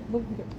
Vamos ver.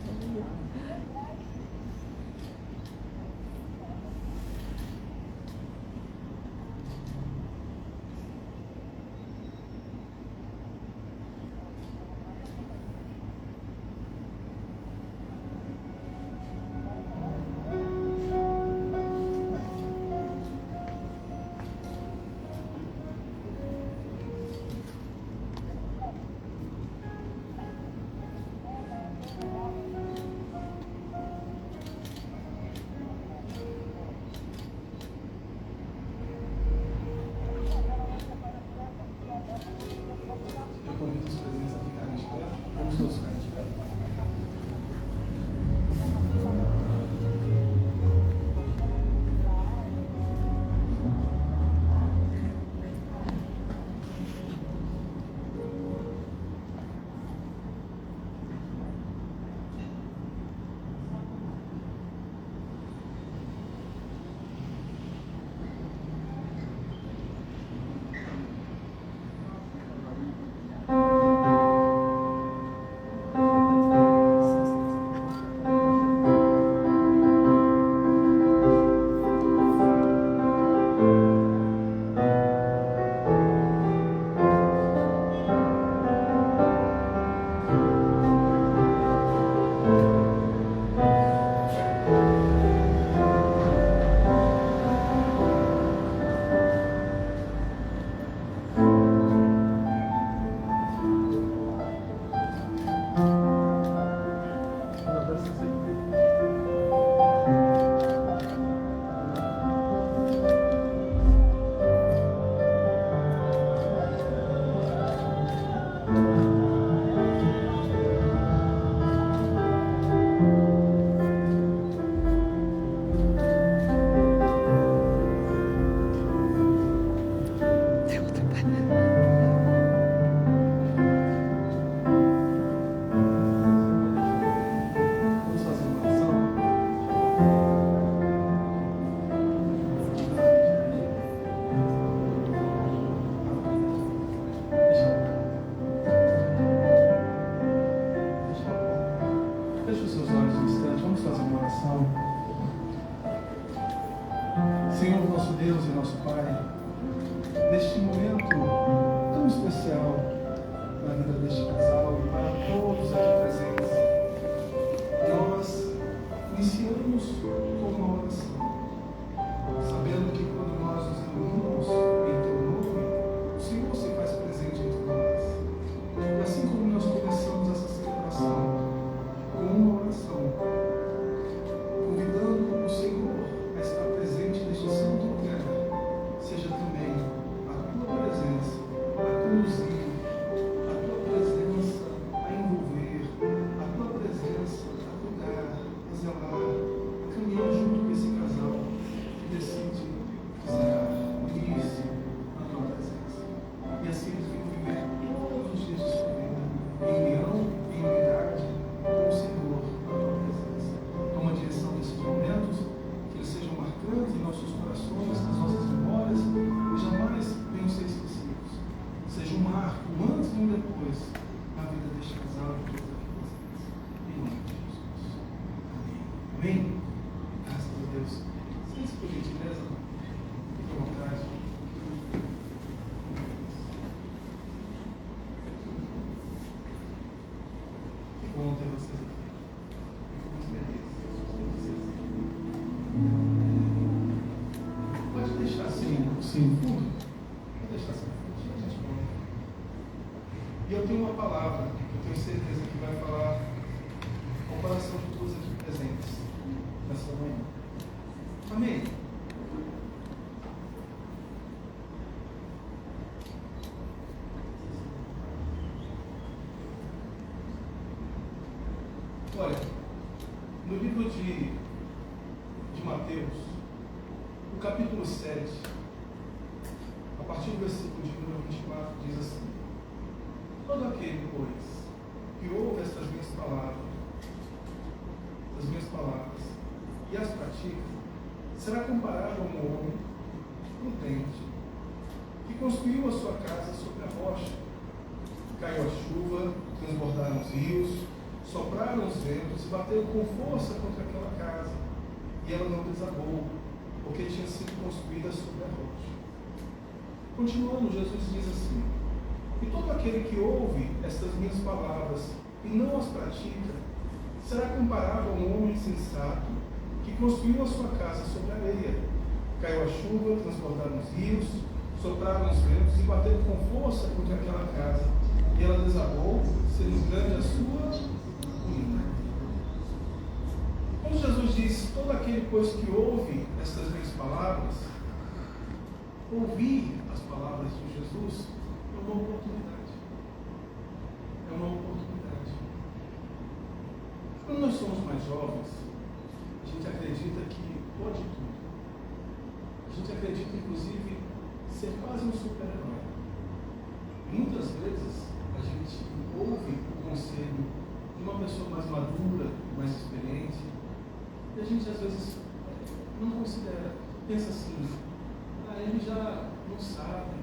Senhor, nosso Deus e nosso Pai, neste momento tão especial na vida deste casal e para todos aqui presentes, nós iniciamos com uma oração, sabendo que quando nós nos reunimos em Teu nome, o Senhor se faz presente entre nós. E assim como nós começamos essa celebração com uma oração, convidando o Senhor a estar presente neste santo lugar, seja também a Tua presença a conduzir, a Tua presença a envolver, a Tua presença a cuidar, a zelar, a caminhar junto com esse casal que decide unir-se na Tua presença. E assim eles vão viver todos os dias de sua vida, em união, em unidade com o Senhor na Tua presença. Toma a direção desses momentos, que eles sejam marcantes em nossos corações, nas nossas memórias, e jamais venham ser esquecidos. Seja um marco, um antes e um depois, na vida deste casal e de todas as vidas. Em nome de Jesus. Amém. Amém. Graças a Deus. Sente-se por gentileza. Fique à vontade. Que bom ter vocês aqui. Fico muito feliz. Pode deixar assim, sim, fundo. Pode deixar assim, fundo. A gente pode. E eu tenho uma palavra que eu tenho certeza que vai falar ao coração de todos aqui presentes nessa manhã. Amém. Olha, no livro de Mateus, no capítulo 7, a partir do versículo de número 24, diz assim: todo aquele, pois, que ouve estas minhas palavras e as pratica, será comparado a um homem prudente que construiu a sua casa sobre a rocha. Caiu a chuva, transbordaram os rios, sopraram os ventos e bateram com força contra aquela casa, e ela não desabou, porque tinha sido construída sobre a rocha. Continuando, Jesus diz assim: e todo aquele que ouve estas minhas palavras e não as pratica, será comparado a um homem insensato que construiu a sua casa sobre a areia. Caiu a chuva, transbordaram os rios, sopraram os ventos e bateram com força contra aquela casa, e ela desabou, sendo grande a sua ruína. Quando Jesus diz: todo aquele, pois, que ouve estas minhas palavras, ouvir as palavras de Jesus é uma oportunidade. É uma oportunidade. Quando nós somos mais jovens, a gente acredita que pode tudo. A gente acredita, inclusive, ser quase um super-herói. Muitas vezes a gente ouve o conselho de uma pessoa mais madura, mais experiente, e a gente às vezes não considera, pensa assim: ele já não sabe,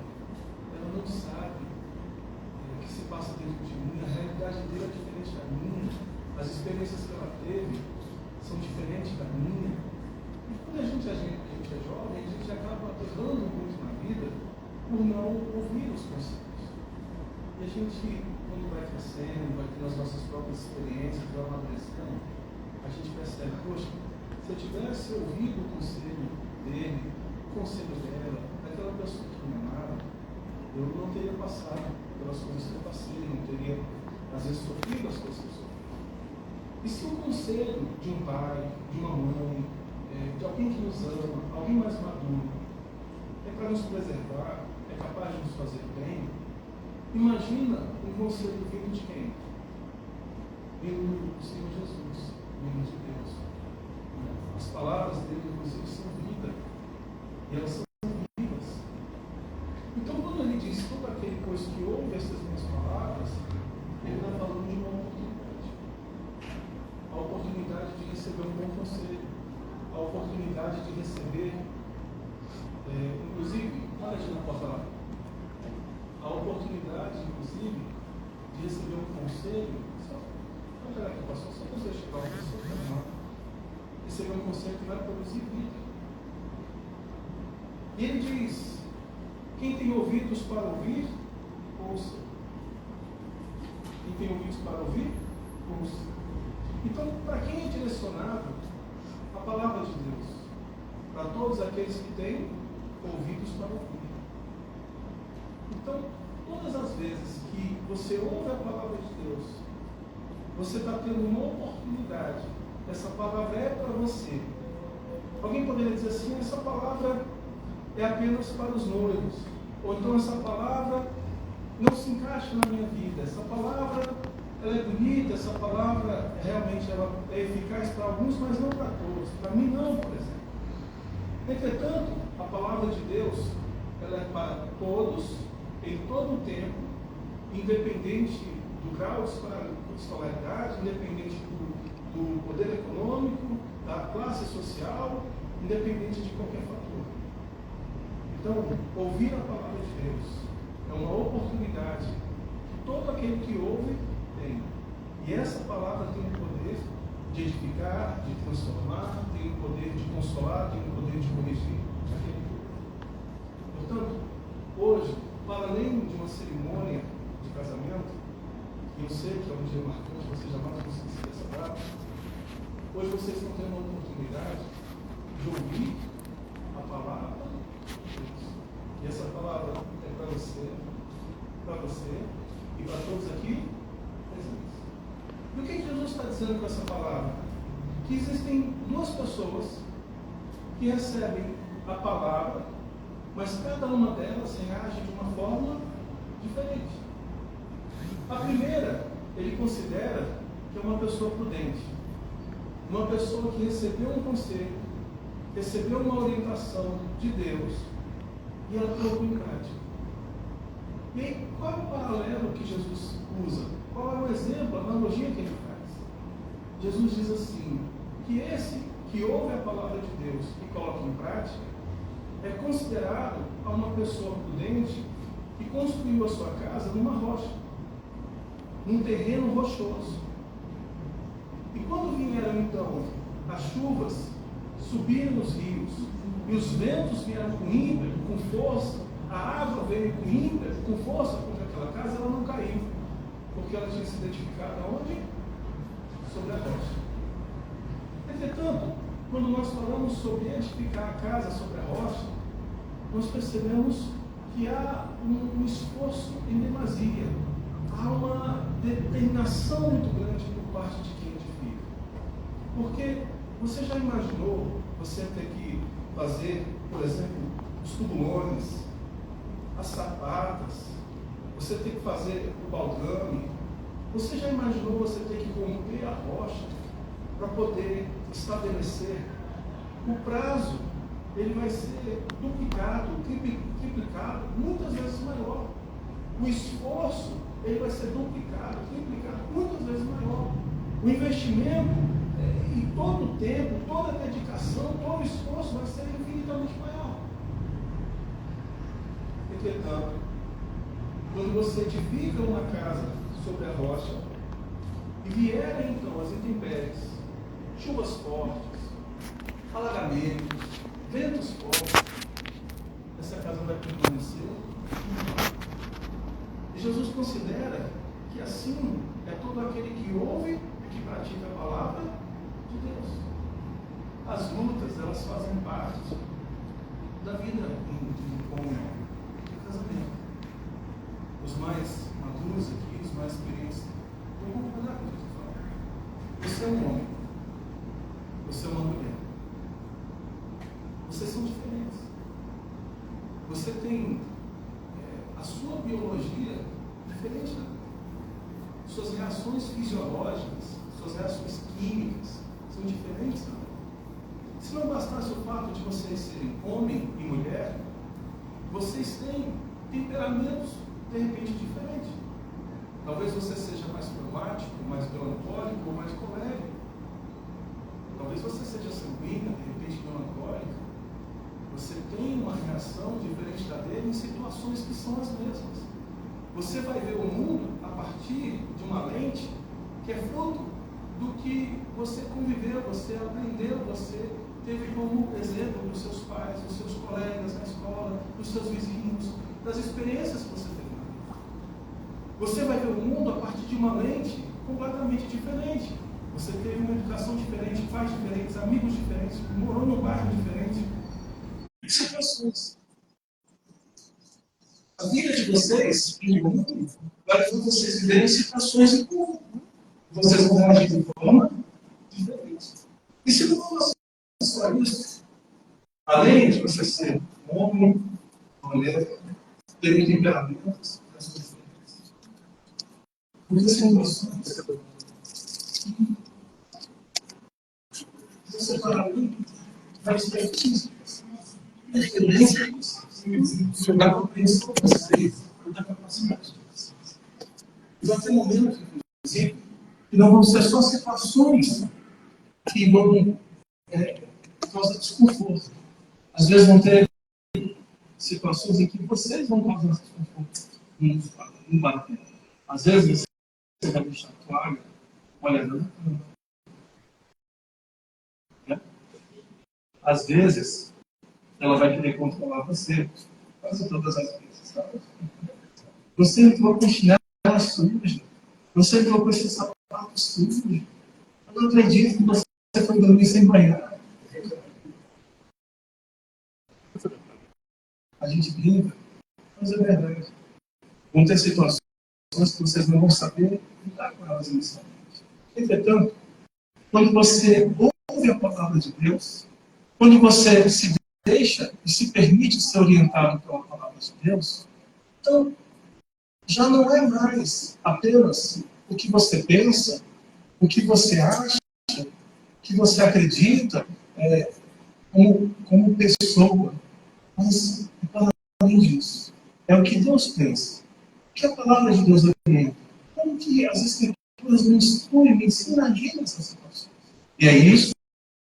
ela não sabe o que se passa dentro de mim, a realidade dele é diferente da minha, as experiências que ela teve são diferentes da minha. E quando a gente é jovem, a gente acaba errando muito na vida por não ouvir os conselhos. E a gente, quando vai crescendo, vai tendo as nossas próprias experiências, vai amadurecendo, a gente percebe: poxa, se eu tivesse ouvido o conselho dele, o conselho dela, daquela pessoa que me amava, eu não teria passado pelas coisas que eu passei, não teria, às vezes, sofrido as coisas que eu sofri. E se o conselho de um pai, de uma mãe, de alguém que nos ama, alguém mais maduro, é para nos preservar, é capaz de nos fazer bem, imagina um conselho vindo de quem? Vindo do Senhor Jesus, vindo de Deus. As palavras dele, inclusive, são vida. E elas são vivas. Então, quando ele diz todo aquele pois que ouve essas minhas palavras, ele está falando de uma oportunidade. A oportunidade de receber um bom conselho. A oportunidade de receber, inclusive, olha aqui na porta lá. A oportunidade, inclusive, de receber um conselho. Só pegar aqui, pastor, só para você chegar uma pessoa que está lá. Receber um conselho que vai produzir vida. E ele diz: quem tem ouvidos para ouvir, ouça. Quem tem ouvidos para ouvir, ouça. Então, para quem é direcionado a palavra de Deus? Para todos aqueles que têm ouvidos para ouvir. Então, todas as vezes que você ouve a palavra de Deus, você está tendo uma oportunidade. Essa palavra é para você. Alguém poderia dizer assim: essa palavra é apenas para os noivos. Ou então essa palavra não se encaixa na minha vida. Essa palavra ela é bonita, essa palavra realmente ela é eficaz para alguns, mas não para todos. Para mim não, por exemplo. Entretanto, a palavra de Deus ela é para todos, em todo o tempo, independente do grau de escolaridade, independente do poder econômico, da classe social, independente de qualquer fator. Então, ouvir a palavra de Deus é uma oportunidade que todo aquele que ouve tem. E essa palavra tem o poder de edificar, de transformar, tem o poder de consolar, tem o poder de corrigir aquele que ouve. Portanto, hoje, para além de uma cerimônia de casamento, e eu sei que é um dia marcante, vocês jamais vão esquecer essa data, hoje vocês estão tendo a oportunidade de ouvir a palavra de Deus. E essa palavra é para você e para todos aqui presentes. E o que Jesus está dizendo com essa palavra? Que existem duas pessoas que recebem a palavra, mas cada uma delas reage de uma forma diferente. A primeira, ele considera que é uma pessoa prudente, uma pessoa que recebeu um conselho, recebeu uma orientação de Deus e ela colocou em prática. E aí, qual é o paralelo que Jesus usa? Qual é o exemplo, a analogia que ele faz? Jesus diz assim, que esse que ouve a palavra de Deus e coloca em prática, é considerado a uma pessoa prudente que construiu a sua casa numa rocha, num terreno rochoso. E quando vieram então as chuvas, subiram os rios, e os ventos vieram com ímpeto, com força, a água veio com ímpeto, com força contra aquela casa, ela não caiu, porque ela tinha se identificado aonde? Sobre a rocha. Entretanto, quando nós falamos sobre edificar a casa sobre a rocha, nós percebemos que há um esforço em demasia, há uma determinação muito grande por parte de quem edifica. Porque você já imaginou você ter que fazer, por exemplo, os tubulões, as sapatas, você ter que fazer o baldrame? Você já imaginou você ter que romper a rocha para poder estabelecer? O prazo, ele vai ser duplicado, triplicado, muitas vezes maior. O esforço, ele vai ser duplicado, triplicado, muitas vezes maior. O investimento e todo o tempo, toda a dedicação, todo o esforço vai ser infinitamente maior. Entretanto, quando você edifica uma casa sobre a rocha e vierem então as intempéries, chuvas fortes, alagamentos, ventos fortes, essa casa vai permanecer. E Jesus considera que assim é todo aquele que ouve e que pratica a palavra de Deus. As lutas, elas fazem parte da vida em comunhão, de casamento. Os mais maduros aqui, os mais experientes, vão concordar com o que eu estou falando. Você é um homem. Você é uma mulher. Vocês são diferentes. Você tem a sua biologia diferente da minha. Suas reações fisiológicas, suas reações químicas são diferentes da minha. Se não bastasse o fato de vocês serem homem e mulher, vocês têm temperamentos de repente diferentes. Talvez você seja mais fleumático, mais melancólico ou mais colérico. Talvez você seja sanguínea, de repente melancólica. Você tem uma reação diferente da dele em situações que são as mesmas. Você vai ver o mundo a partir de uma lente que é fruto do que você conviveu, você aprendeu, você teve como exemplo dos seus pais, dos seus colegas na escola, dos seus vizinhos, das experiências que você teve na vida. Você vai ver o mundo a partir de uma lente completamente diferente. Você teve uma educação diferente, pais diferentes, amigos diferentes, morou num bairro diferente. Situações. A vida de vocês, no mundo, vai fazer vocês viverem situações em comum. Vocês vão agir de forma diferente. E se não for só isso, além de você ser homem, mulher, ter temperamentos, muitas emoções. Você para mim, vai ser a diferença da compreensão de vocês, da capacidade de vocês. E vai ter momentos, inclusive, que não vão ser só situações que vão causar desconforto. Às vezes vão ter situações em que vocês vão causar desconforto no bater. Às vezes você vai deixar a toalha molhada na cama. Às vezes ela vai querer controlar você. Quase todas as vezes. Tá? Você entrou com chinela suja. Você entrou com esse sapato sujo. Eu não acredito que você foi dormir sem banhar. A gente brinca, mas é verdade. Vão ter situações que vocês não vão saber lidar com elas inicialmente. Entretanto, quando você ouve a palavra de Deus, quando você se deixa e se permite ser orientado pela palavra de Deus, então já não é mais apenas o que você pensa, o que você acha, o que você acredita como pessoa, mas para além disso, é o que Deus pensa, o que a palavra de Deus orienta, como que as Escrituras me instruem, me ensinam a agir nessas situações. E é isso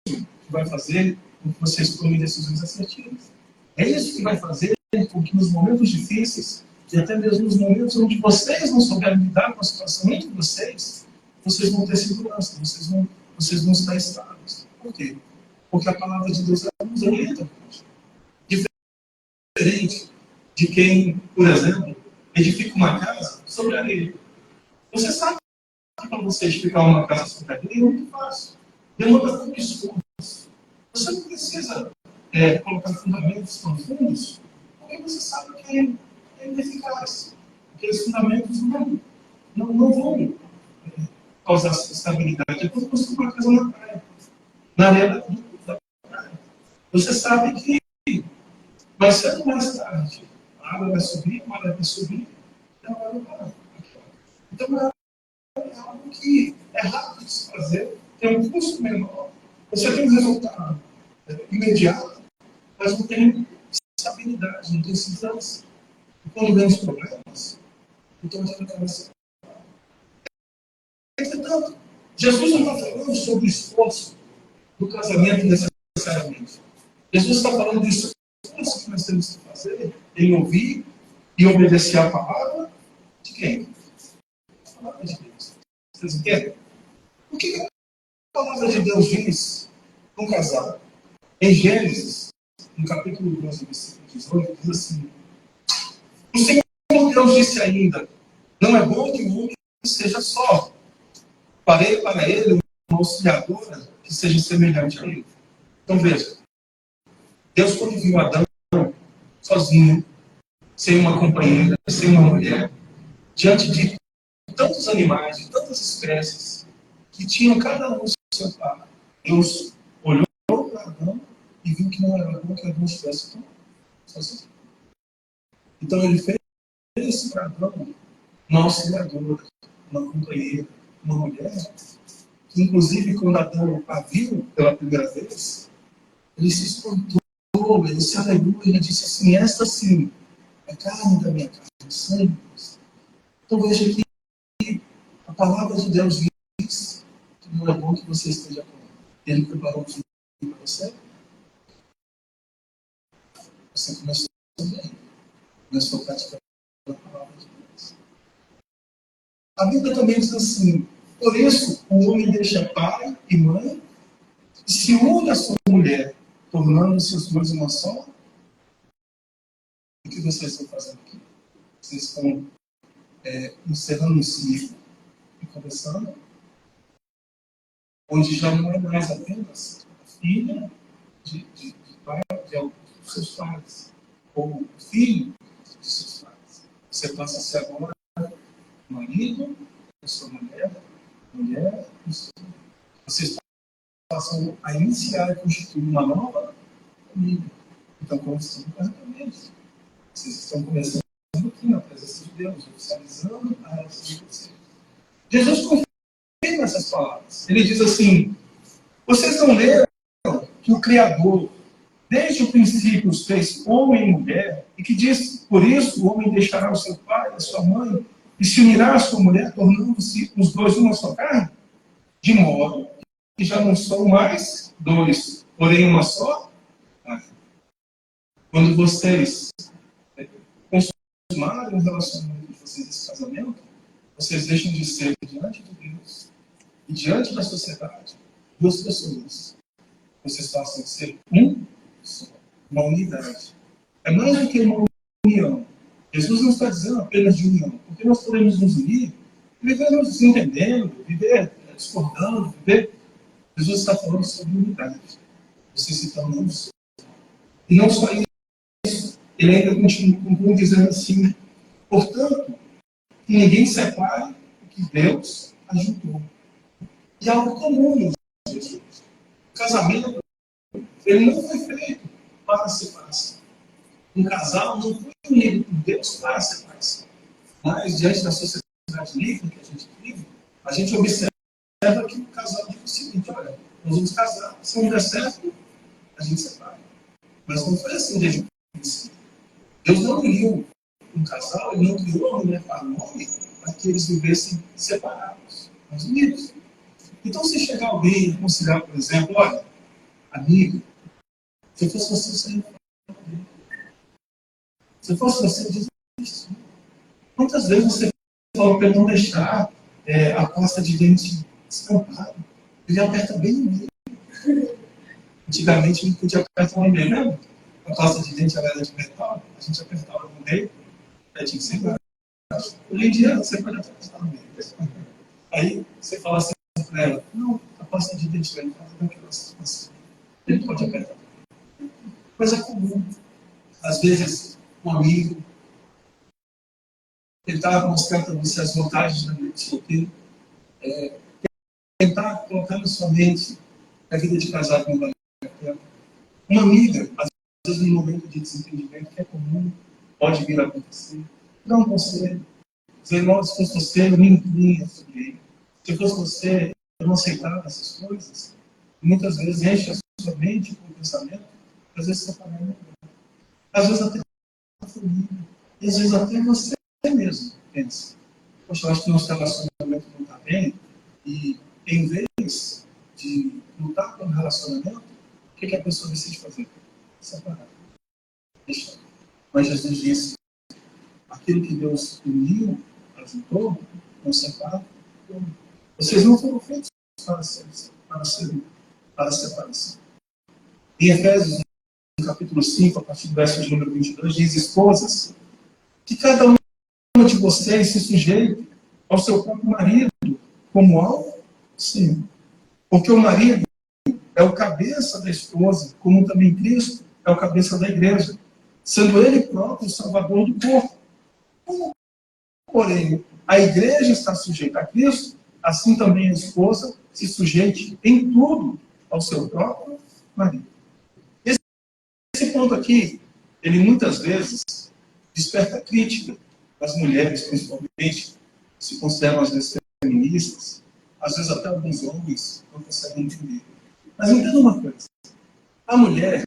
que vai fazer com que vocês tomem decisões assertivas. É isso que vai fazer com que nos momentos difíceis, e até mesmo nos momentos onde vocês não souberem lidar com a situação entre vocês vão ter segurança, vocês vão estar estáveis. Por quê? Porque a palavra de Deus nos orienta. Diferente de quem, por exemplo, edifica uma casa sobre areia. Você sabe que para você edificar uma casa sobre areia é muito fácil. Demanda pouco esforço. Você não precisa colocar fundamentos profundos, porque você sabe que é ineficaz. Aqueles fundamentos não vão causar estabilidade. É como construir uma casa na praia, na areia da praia. Você sabe que mais cedo ou mais tarde, a água vai subir, a maré vai subir, e a água vai parar. Então é algo que é rápido de se fazer, tem um custo menor, você tem um resultado imediato, mas não tem estabilidade, não tem segurança. E quando vem os problemas, então a gente começa. Entretanto, Jesus não está falando sobre o esforço do casamento necessariamente. Jesus está falando do esforço que nós temos que fazer em ouvir e obedecer a palavra de quem? A palavra de Deus. Vocês entendem? O que a palavra de Deus diz para um casal? Em Gênesis, no capítulo 12, versículo 18, diz assim: o Senhor Deus disse ainda, não é bom que o homem seja só. Farei para ele uma auxiliadora que seja semelhante a ele. Então veja, Deus quando viu Adão sozinho, sem uma companheira, sem uma mulher, diante de tantos animais, de tantas espécies, que tinham cada um seu pai. Deus olhou para Adão e viu que não era bom que Adão estivesse sozinho. Então ele fez para Adão uma auxiliadora, uma companheira, uma mulher, que inclusive quando Adão a viu pela primeira vez, ele se espantou, ele se alegrou, ele disse assim: esta sim é carne da minha carne, sangue. Então veja que a palavra de Deus diz que não é bom que você esteja com ele. Preparou um filho para você. Você começou bem. Começou a praticar a palavra de Deus. A Bíblia também diz assim: por isso o homem deixa pai e mãe e se une à sua mulher, tornando-se os dois uma só. O que vocês estão fazendo aqui? Vocês estão encerrando um ciclo e começando, onde já não é mais apenas a filha de seus pais, ou filho de seus pais. Você passa a ser agora marido da sua mulher, mulher do seu marido. Vocês passam a iniciar e constituir uma nova família. Então, começando com casamento. Vocês estão começando aqui na presença de Deus, oficializando a relação de vocês. Jesus confirma essas palavras. Ele diz assim: vocês não leram que o Criador, desde o princípio, os fez homem e mulher, e que diz: por isso o homem deixará o seu pai e a sua mãe, e se unirá à sua mulher, tornando-se os dois uma só carne? De modo que já não são mais dois, porém uma só carne. Quando vocês consumarem o relacionamento de vocês, esse casamento, vocês deixam de ser, diante de Deus e diante da sociedade, duas pessoas. Vocês passam a ser uma unidade. É mais do que uma união. Jesus não está dizendo apenas de união, porque nós podemos nos unir, viver nos desentendendo, viver discordando, viver. Jesus está falando sobre unidade. Vocês se tornam só. E não só isso, ele ainda continua dizendo assim: portanto, que ninguém separe o que Deus ajuntou. E é algo comum nos Jesus. O casamento, ele não foi feito para a separação. Um casal não foi unido por Deus para a separação. Mas, diante da sociedade livre que a gente vive, a gente observa que o casal diz o seguinte: olha, nós vamos casar, se não der certo, a gente separa. Mas não foi assim desde o princípio. Deus não uniu um casal, ele não criou a mulher para o homem para que eles vivessem separados, mas unidos. Então, se chegar alguém e considerar, por exemplo, olha, amigo, se fosse você, você não faria dele. Se fosse você, diz isso. Quantas vezes você falou para ele não deixar a pasta de dente estampada? Ele aperta bem no meio. Antigamente, não podia apertar no meio, né? A pasta de dente era de metal, a gente apertava no meio, tinha que ser embaixo. Hoje em dia, você pode apertar no meio. Aí, você fala assim para ela: não, a pasta de dente vai fazer daquela situação. Ele pode apertar. Mas é comum. Às vezes, um amigo, tentar mostrar para você as vantagens da vida de solteiro, tentar colocar na sua mente a vida de casado não vale a pena. Uma amiga, às vezes, num momento de desentendimento que é comum, pode vir a acontecer, dá um conselho. Dizer: se fosse você, eu me inclina sobre ele. Se fosse você, eu não aceitava essas coisas. E muitas vezes enche a sua mente com o pensamento, às vezes separando. Às vezes até a família. E às vezes até você mesmo pensa: poxa, eu acho que o nosso relacionamento não está bem. E em vez de lutar pelo relacionamento, o que a pessoa decide fazer? Separar. Deixar. Mas Jesus disse: aquilo que Deus uniu, ajuntou, não separa. Vocês não foram feitos para separação. Em Efésios, no capítulo 5, a partir do verso de número 22, diz: esposas, que cada um de vocês se sujeite ao seu próprio marido, como ao Senhor. Porque o marido é o cabeça da esposa, como também Cristo é o cabeça da igreja, sendo ele próprio o salvador do corpo. Porém, a igreja está sujeita a Cristo, assim também a esposa se sujeite em tudo ao seu próprio marido. Esse ponto aqui, ele muitas vezes desperta crítica das mulheres, principalmente, que se consideram às vezes feministas, às vezes até alguns homens não conseguem entender. Mas entenda uma coisa, a mulher,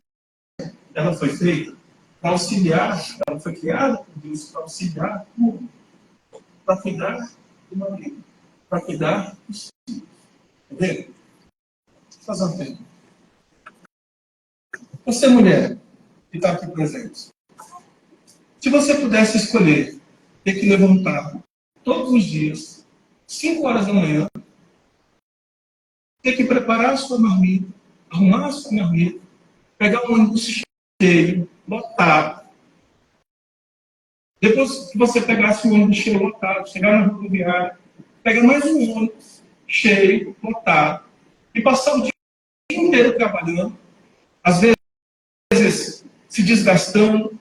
ela foi feita para auxiliar, ela foi criada por Deus para auxiliar o homem, para cuidar do marido, para cuidar dos filhos. Tá vendo? Vou fazer uma pergunta. Você, mulher, que está aqui presente, se você pudesse escolher ter que levantar todos os dias, 5 horas da manhã, ter que preparar a sua marmita, arrumar a sua marmita, pegar um ônibus cheio, lotado. Depois que você pegasse o ônibus cheio, lotado, chegar na rodoviária, pegar mais um ônibus cheio, lotado, e passar o dia inteiro trabalhando, às vezes se desgastando,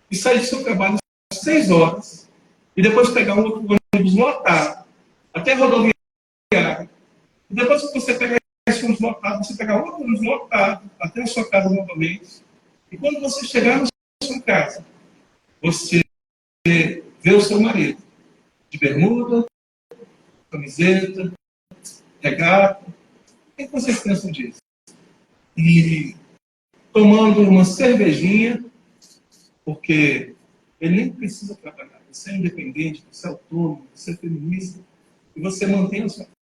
e sair do seu trabalho às 6 horas, e depois pegar um outro ônibus lotado, até a rodoviária. E depois que você pegar esse ônibus lotado, você pegar outro ônibus lotado, até a sua casa novamente. E quando você chegar na sua casa, você vê o seu marido de bermuda, camiseta, regata. O que vocês pensam disso? E tomando uma cervejinha, porque ele nem precisa trabalhar. Você é independente, você é autônomo, você é feminista, e você mantém a sua vida.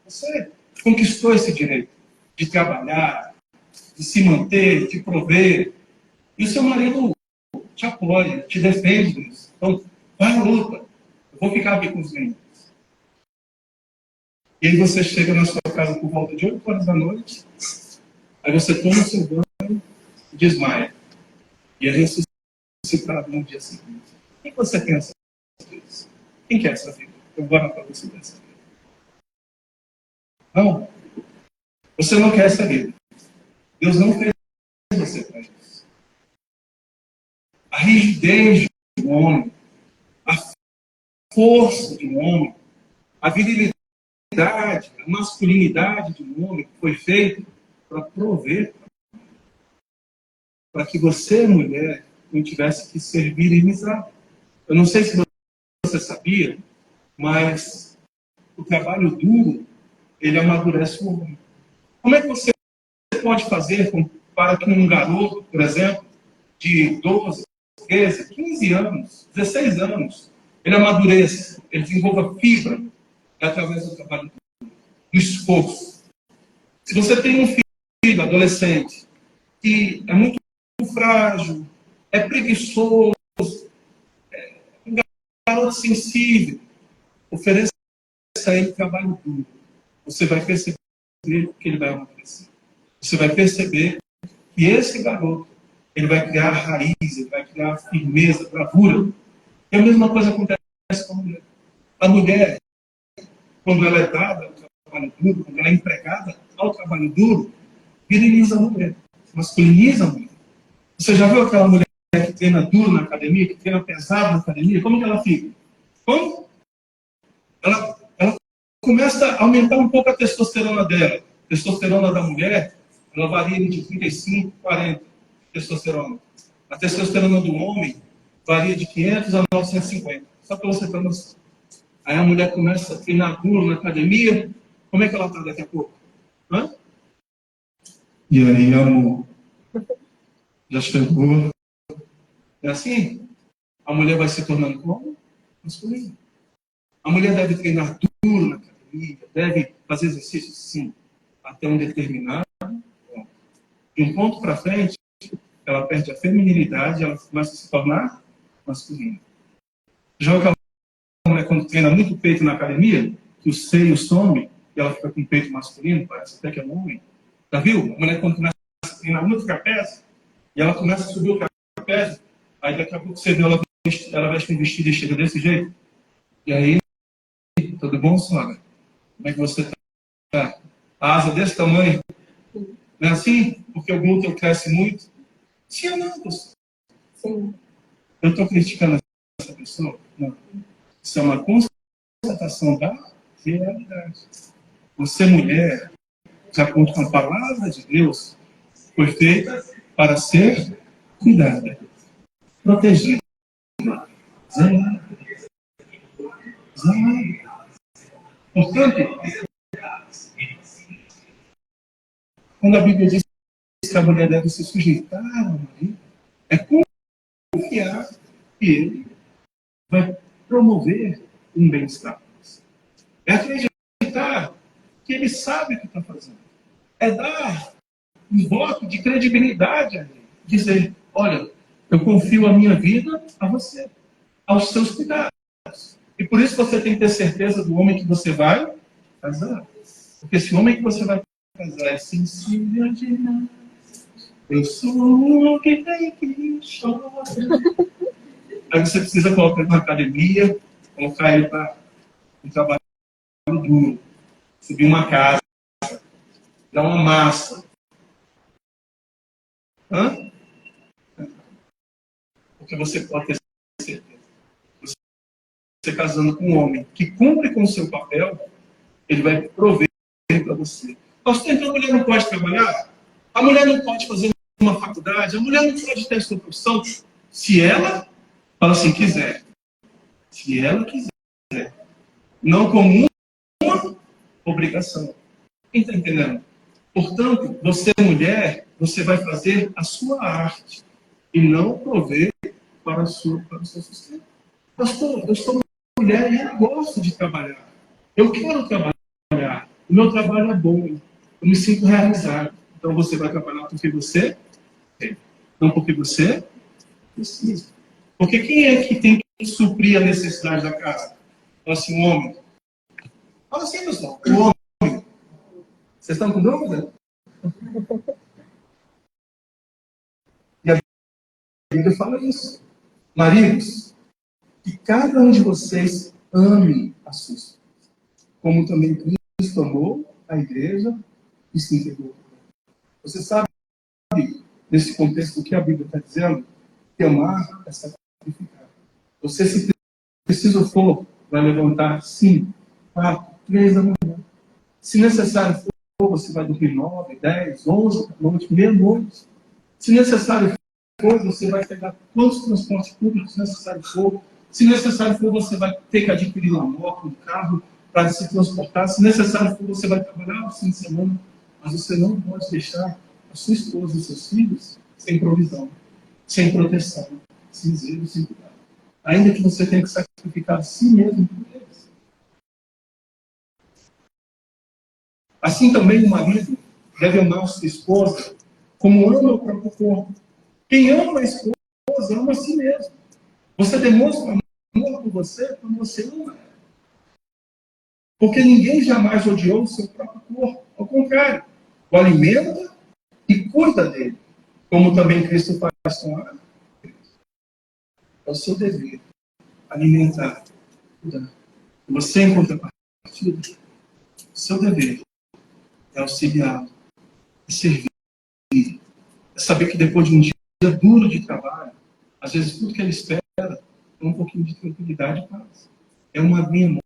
Você conquistou esse direito de trabalhar, de se manter, de prover. E o seu marido te apoia, te defende disso. Então, vai à luta. Eu vou ficar aqui com os meninos. E aí você chega na sua casa por volta de 8 horas da noite, aí você toma o seu banho e desmaia. E é ressuscitado no dia seguinte. O que você pensa disso? Quem quer essa vida? Eu vou dar para você dessa vida. Não. Você não quer essa vida. Deus não fez você para isso. A rigidez de um homem, a força de um homem, a virilidade, a masculinidade de um homem foi feita para prover, para que você, mulher, não tivesse que ser virilizada. Eu não sei se você sabia, mas o trabalho duro, ele amadurece o homem. Como é que você pode fazer para que um garoto, por exemplo, de 12, 13, 15 anos, 16 anos, ele amadureça, ele desenvolva fibra através do trabalho duro, do esforço? Se você tem um filho adolescente que é muito frágil, é preguiçoso, é um garoto sensível, ofereça a ele trabalho duro. Você vai perceber que ele vai amadurecer. Você vai perceber que esse garoto, ele vai criar raiz, ele vai criar firmeza, bravura. E a mesma coisa acontece com a mulher. A mulher, quando ela é dada ao trabalho duro, quando ela é empregada ao trabalho duro, viriliza a mulher, masculiniza a mulher. Você já viu aquela mulher que treina duro na academia, que treina pesado na academia? Como que ela fica? Como? Ela começa a aumentar um pouco a testosterona dela. A testosterona da mulher, ela varia de 35, 40 testosterona. A testosterona do homem varia de 500 a 950. Só para você ter noção. Aí a mulher começa a treinar duro na academia. Como é que ela está daqui a pouco? Hã? E aí, amor? Já chegou? É assim? A mulher vai se tornando como? Masculina. A mulher deve treinar duro na academia, deve fazer exercício, sim, até um determinado ponto. De um ponto para frente, ela perde a feminilidade, ela começa a se tornar masculina. Já aquela mulher, quando treina muito peito na academia, que o seio some e ela fica com o peito masculino, parece até que é um homem. Já viu? A mulher, quando começa a treinar muito trapézio, e ela começa a subir o trapézio, aí daqui a pouco você vê ela veste um vestido e chega desse jeito. E aí, tudo bom, senhora? Como é que você está? A asa desse tamanho? Não é assim? Porque o glúteo cresce muito? Sim ou não, pessoal? Sim. Eu estou criticando essa pessoa? Não. Isso é uma constatação da realidade. Você, mulher, de acordo com a palavra de Deus, foi feita para ser cuidada, protegida, zelada, zelada. Portanto, quando a Bíblia diz que a mulher deve se sujeitar ao marido, é confiar que ele vai promover um bem-estar. É acreditar que ele sabe o que está fazendo. É dar um voto de credibilidade a ele. Dizer, olha, eu confio a minha vida a você, aos seus cuidados. E por isso você tem que ter certeza do homem que você vai casar. Porque esse homem que você vai casar é sensível demais. Eu sou o que tem que chorar. Aí você precisa colocar ele na academia, colocar ele para um trabalho duro, subir uma casa, dar uma massa. Hã? Porque você pode ter certeza. Você casando com um homem que cumpre com o seu papel, ele vai prover para você. Pastor, então a mulher não pode trabalhar? A mulher não pode fazer uma faculdade? A mulher não pode ter a sua profissão? Se ela, fala assim, quiser. Se ela quiser. Não como uma obrigação. Quem está entendendo? Portanto, você, mulher, você vai fazer a sua arte e não prover para o seu sustento. Pastor, eu sou mulher e eu gosto de trabalhar. Eu quero trabalhar. O meu trabalho é bom. Eu me sinto realizado. Então você vai trabalhar porque você quer, não porque você precisa. Porque quem é que tem que suprir a necessidade da casa? Fala assim, o homem. Fala assim, pessoal. O homem. Vocês estão com dúvida? E a Bíblia fala isso. Maridos, que cada um de vocês ame a sua esposa, como também Cristo amou a igreja e se entregou. Você sabe, nesse contexto, o que a Bíblia está dizendo? Que amar é sacrificar. Você, se preciso for, vai levantar 5, 4, 3 da manhã. Se necessário for, você vai dormir 9, 10, 11 da noite, meia-noite. Se necessário for, você vai pegar quantos transportes públicos necessário for. Se necessário for, você vai ter que adquirir uma moto, um carro para se transportar. Se necessário for, você vai trabalhar no fim de semana. Mas você não pode deixar a sua esposa e os seus filhos sem provisão, sem proteção, sem zelo, sem cuidado. Ainda que você tenha que sacrificar a si mesmo por eles. Assim também o marido deve amar a sua esposa como ama o próprio corpo. Quem ama a esposa, ama a si mesmo. Você demonstra amor por você quando você ama ela. Porque ninguém jamais odiou o seu próprio corpo. Ao contrário, o alimenta e cuida dele. Como também Cristo faz com a igreja. É o seu dever alimentar, cuidar. Você, em contrapartida, o seu dever é auxiliar, é servir. É saber que depois de um dia duro de trabalho, às vezes tudo que ele espera é um pouquinho de tranquilidade e paz. É uma aguinha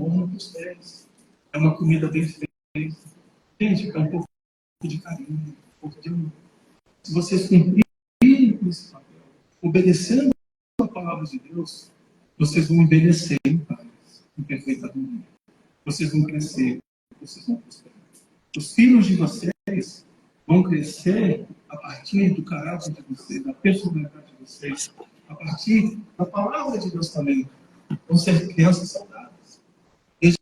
morna para os pés. É uma comida bem feita. Gente, é um pouco de carinho, um pouco de amor. Se vocês cumprirem com esse papel, obedecendo a palavra de Deus, vocês vão envelhecer em paz, em perfeita harmonia. Vocês vão crescer, vocês vão prosperar. Os filhos de vocês vão crescer a partir do caráter de vocês, da personalidade de vocês, a partir da palavra de Deus também. Vão ser crianças saudáveis. Desde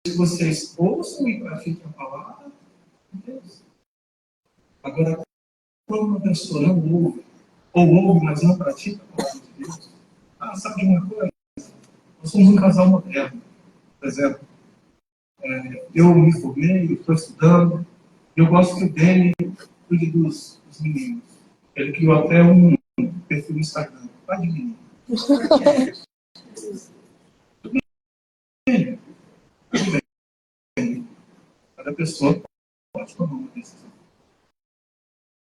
que vocês ouçam e pratiquem a palavra de Deus. Agora, quando uma pessoa não ouve, ou ouve, mas não pratica a palavra de Deus, sabe de uma coisa? Nós somos um casal moderno. Por exemplo, eu me formei, estou estudando, e eu gosto que o Dani cuide dos meninos. Ele criou até um perfil no Instagram. Vai de menino. Tudo bem. Cada pessoa pode tomar uma decisão.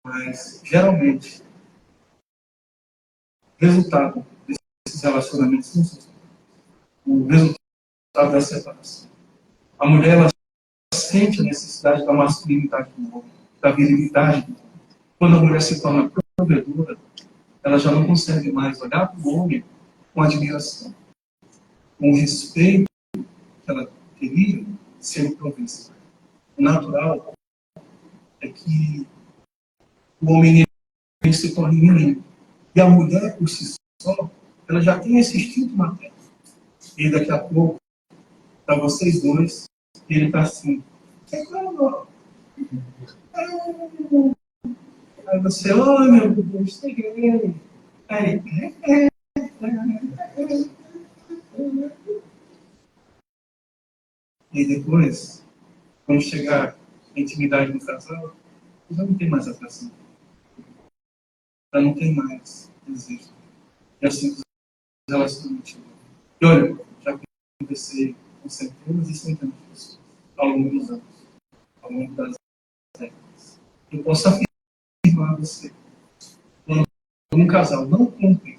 Mas, geralmente, o resultado desses relacionamentos não são. O resultado da separação. A mulher, ela sente a necessidade da masculinidade do homem, da virilidade do homem. Quando a mulher se torna provedora, ela já não consegue mais olhar para o homem com admiração, com o respeito que ela teria se ele provesse. O natural é que o homem ele se torne menino. E a mulher, por si só, ela já tem esse instinto materno. E daqui a pouco, para vocês dois, ele está assim. Aí você, oh meu Deus, cheguei. Aí, e depois, quando chegar a intimidade do casal, já não tem mais atração. Já não tem mais desejo. E assim os relacionamentos. E olha, já conversei com centenas e centenas de pessoas ao longo dos anos, ao longo das décadas. Eu posso afirmar a você, quando um casal não cumpre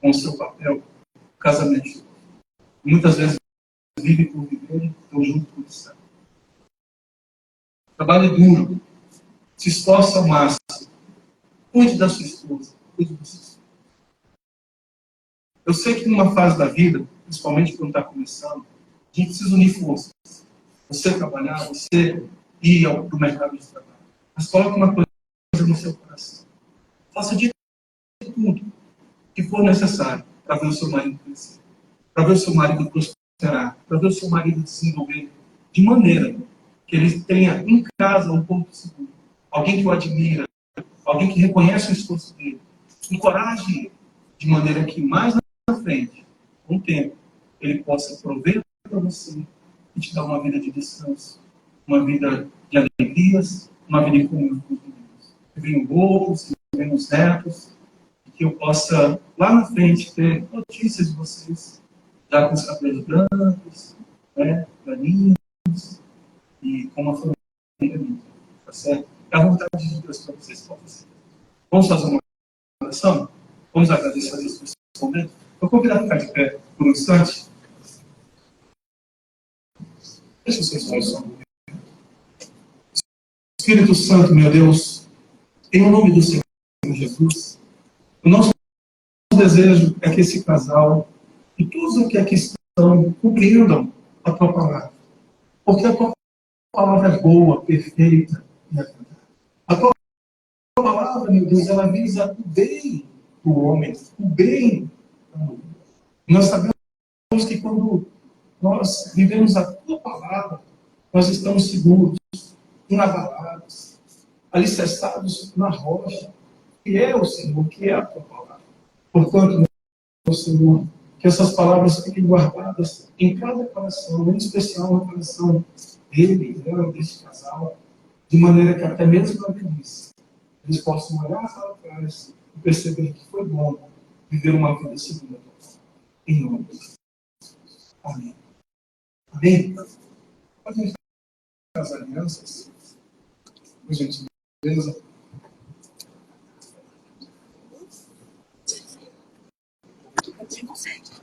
com o seu papel, o casamento, muitas vezes vive por viver, estão junto por estar. Trabalhe duro, se esforce ao máximo, cuide da sua esposa, cuide do seu esposo. Eu sei que numa fase da vida, principalmente quando está começando, a gente precisa unir forças. Você trabalhar, você ir para o mercado de trabalho. Mas coloque uma coisa no seu coração. Faça de tudo que for necessário para ver o seu marido crescer, para ver o seu marido prosperar, para ver o seu marido desenvolver de maneira que ele tenha em casa um ponto seguro. Alguém que o admira, alguém que reconhece o esforço dele. Encoraje ele de maneira que mais na frente, com o tempo, ele possa prover para você e te dar uma vida de descanso, uma vida de alegrias, uma vida em comunhão com os meninos. Que venham bolos, que venham os netos, e que eu possa, lá na frente, ter notícias de vocês, já com os cabelos brancos, né, clarinhos, e com uma família linda. Tá certo? É a vontade de Deus para vocês, para vocês. Vamos fazer uma oração? Vamos agradecer a Deus por esse momento? Vou convidar a ficar de pé por um instante. Deixa os seus olhos só. Espírito Santo, meu Deus, em nome do Senhor Jesus, o nosso desejo é que esse casal e todos os que aqui estão compreendam a tua palavra. Porque a tua palavra é boa, perfeita e agradável. A tua palavra, meu Deus, ela visa o bem do homem, o bem da mulher. Nós sabemos que quando nós vivemos a tua palavra, nós estamos seguros, inabalados, alicerçados na rocha, que é o Senhor, que é a tua palavra. Portanto, meu Senhor, que essas palavras fiquem guardadas em cada coração, em especial no coração dele, dela, deste casal, de maneira que até mesmo na velhice, eles possam olhar para trás e perceber que foi bom viver uma vida segura. Em nome de Deus. Amém. Amém? Pode entrar as alianças. Por gentileza. Você consegue.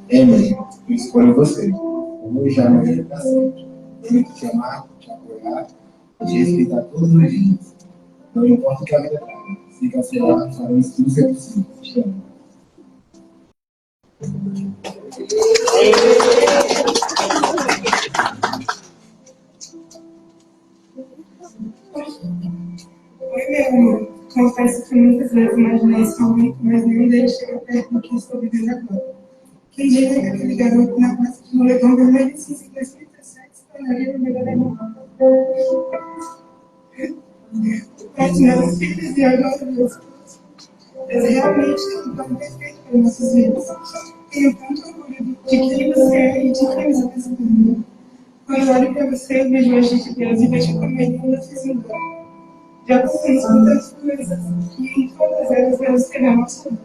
Emily, eu escolho você. Hoje, amanhã e pra sempre. Tenho que te amar, te apoiar e te respeitar todos os dias. Não importa o que a vida traga. Sei que será faremos tudo que é possível. Te amo. Oi, meu amor. Confesso que muitas vezes imaginei esse momento, mas nenhum deles chega perto do que estou vivendo agora. Quem diria que aquele garoto na praça de moletom vermelho se simplesmente 37 se tornaria o melhor irmão. Mas meus filhos e agora meus filhos. Eles realmente têm um plano perfeito para nossos filhos. Tenho tanto orgulho de quem você é e de quem você está se tornando. Quando olho para você, eu vejo o agir de Deus e vejo como ele ainda fez mudar. Já passamos por tantas coisas e em todas elas Deus teve a nossa mão.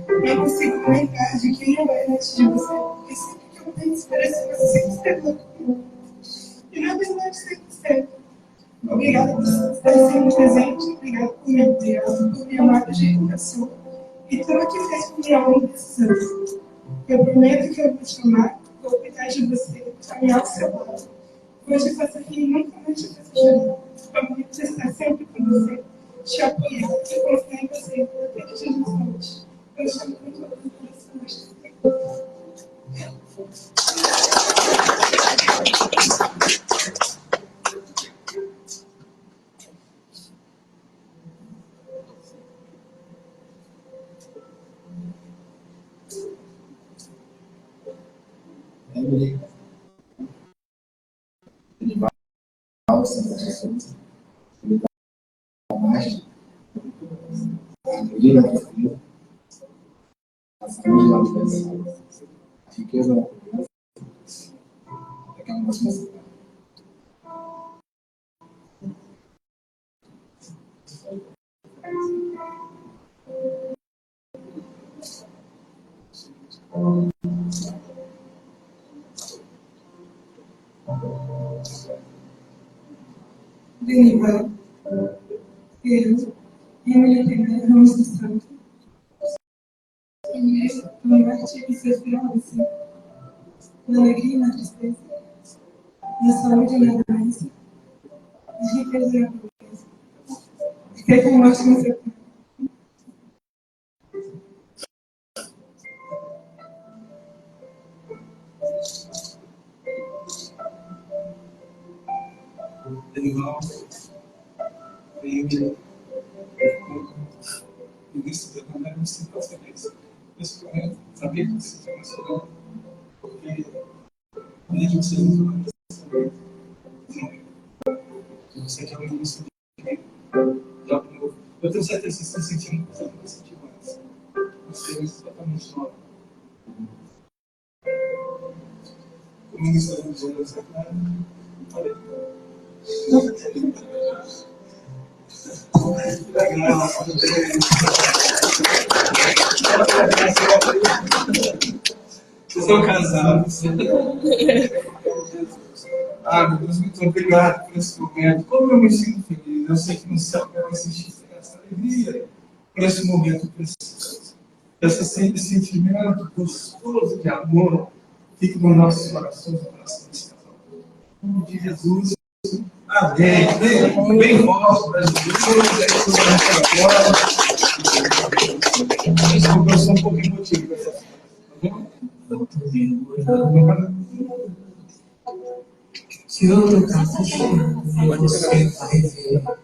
Não consigo comentar de quem eu era antes de você, porque sempre que eu penso, parece que você sempre esteve lá comigo. E na verdade sempre esteve. Obrigada por estar sempre presente, obrigada por me obrigada por me amar do jeito que eu sou. E tudo que fez por mim ao longo desses anos. Eu prometo que eu vou te amar, vou cuidar de você, caminhar ao seu lado. Vou te fazer rir e nunca mais te fazer chorar. Prometo estar sempre com você, te apoiar, te confiar em você, até que te noite. Eu te amo com todo o coração. Emily, ele vai ao Santa Jesus, ele vai ao marcha, a alegria da família, a saúde da universal, a riqueza da pobreza, aquela nossa cidade. Denival, eu, Emily Pereira Ramos dos Santos, primeiro, promete que ser fiel a você, na alegria e na tristeza, na saúde e na doença, na riqueza e na pobreza. Fiquei com morte no seu corpo. Denival, Emily, início da pandemia, eu sinto a feliz. Nesse momento, sabia que você está mencionando, porque desde que você não você já no início de já eu tenho certeza que você está sentindo que você não vai sentir mais. Você é exatamente nova. O Ministério de Deus é claro. Olha. Vocês são casados. Ah, meu Deus, muito obrigado por esse momento. Como eu me sinto feliz. Eu sei que no céu vai existir essa alegria por esse momento precioso. Esse sentimento gostoso de amor fique nos nossos corações, no coração desse casal. Em nome de Jesus. Amém. Bem forte para Jesus. Desculpa, eu sou um pouco emotivo com essa coisa. Tá bom? que eu tô fechando, você vai ver.